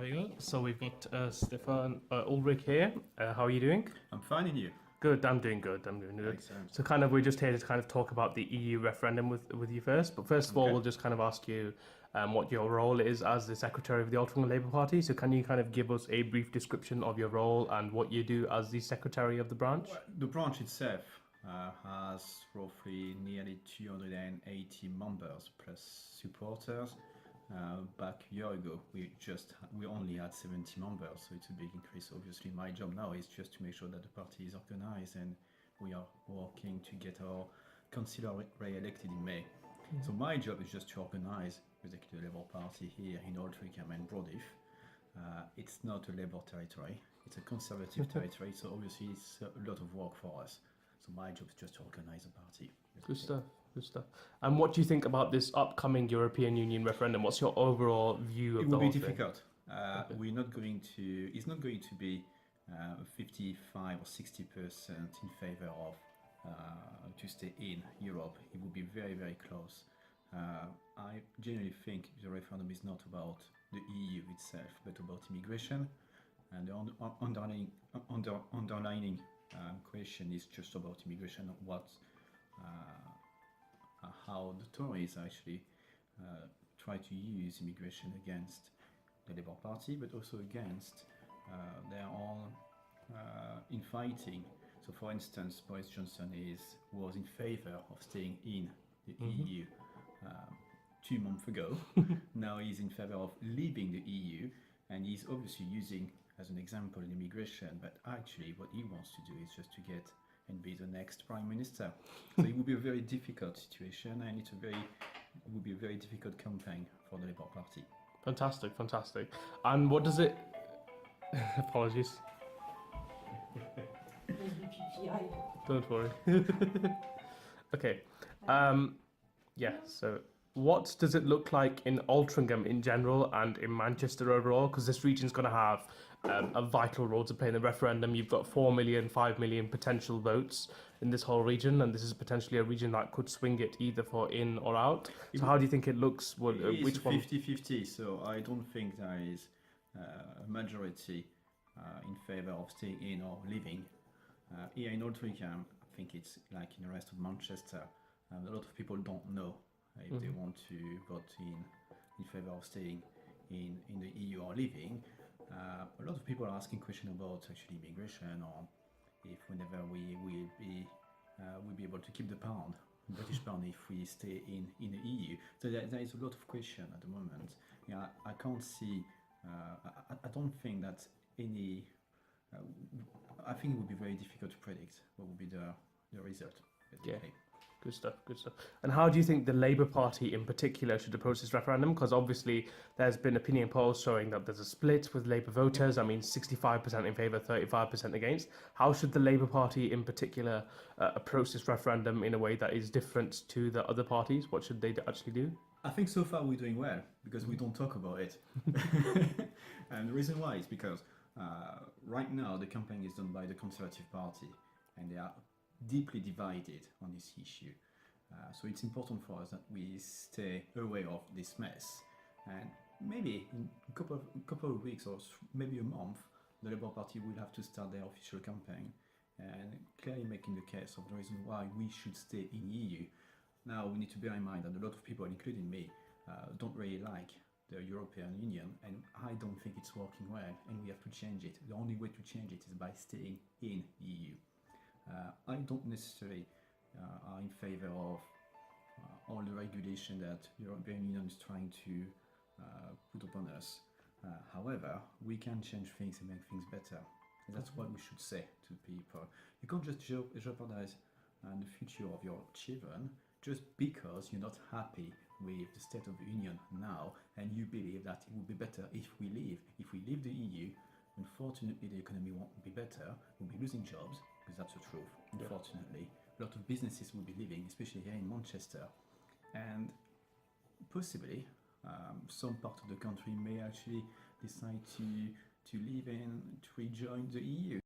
There we go. So we've got Stefan Ulrich here. How are you doing? I'm fine, and you? Good. I'm doing good. I'm doing good. Excellent. So we're just here to kind of talk about the EU referendum with you first. But first of all, Okay. we'll just kind of ask you what your role is as the secretary of the Altrincham Labour Party. So can you kind of give us a brief description of your role and what you do as the secretary of the branch? Well, the branch itself has roughly nearly 280 members plus supporters. Back a year ago, we only had 70 members, so it's a big increase. Obviously, my job now is just to make sure that the party is organized, and we are working to get our councillor re-elected in May. So my job is just to organize basically the Labour Party here in Altrincham and Brodiff. It's not a Labour territory; it's a Conservative territory. So obviously, it's a lot of work for us. So my job is just to organize a party. Good stuff. Good stuff. And what do you think about this upcoming European Union referendum? What's your overall view of It the will whole be thing? difficult. We're not going to. It's not going to be 55 or 60% in favor of to stay in Europe. It will be very, very close. I generally think the referendum is not about the EU itself, but about immigration. And the underlining question is just about immigration. How the Tories actually try to use immigration against the Labour Party, but also against their own infighting. So, for instance, Boris Johnson was in favour of staying in the EU 2 months ago. Now he's in favour of leaving the EU, and he's obviously using as an example in immigration. But actually, what he wants to do is just to get and be the next prime minister. So it will be a very difficult situation, and it will be a very difficult campaign for the Labour Party. Fantastic, fantastic. And what does it... Apologies. Don't worry. Okay. Yeah, so what does it look like in Altrincham in general and in Manchester overall? Because this region's going to have a vital role to play in the referendum. You've got 4 million, 5 million potential votes in this whole region, and this is potentially a region that could swing it either for in or out. So how do you think it looks? It's Which one? 50-50, so I don't think there is a majority in favour of staying in or leaving. Here in Altrincham, I think it's like in the rest of Manchester. A lot of people don't know if they want to vote in favour of staying in the EU or leaving. A lot of people are asking questions about actually immigration, or if whenever we will be able to keep the pound, British pound, if we stay in the EU. So there is a lot of question at the moment. Yeah, I can't see. I don't think that any. I think it would be very difficult to predict what would be the result. Basically. Yeah. Good stuff, good stuff. And how do you think the Labour Party in particular should approach this referendum? Because obviously there's been opinion polls showing that there's a split with Labour voters. I mean, 65% in favour, 35% against. How should the Labour Party in particular approach this referendum in a way that is different to the other parties? What should they actually do? I think so far we're doing well because we don't talk about it. And the reason why is because right now the campaign is done by the Conservative Party, and they are deeply divided on this issue. So it's important for us that we stay aware of this mess, and maybe in a couple of weeks or maybe a month, the Labour Party will have to start their official campaign and clearly making the case of the reason why we should stay in EU. Now we need to bear in mind that a lot of people, including me, don't really like the European Union, and I don't think it's working well, and we have to change it. The only way to change it is by staying in EU. I don't necessarily are in favour of all the regulation that the European Union is trying to put upon us. However, we can change things and make things better. And that's what we should say to people. You can't just jeopardize the future of your children just because you're not happy with the state of the Union now, and you believe that it would be better if we leave. If we leave the EU, unfortunately, the economy won't be better. We'll be losing jobs, because that's the truth. Unfortunately, a lot of businesses will be leaving, especially here in Manchester, and possibly some part of the country may actually decide to leave and to rejoin the EU.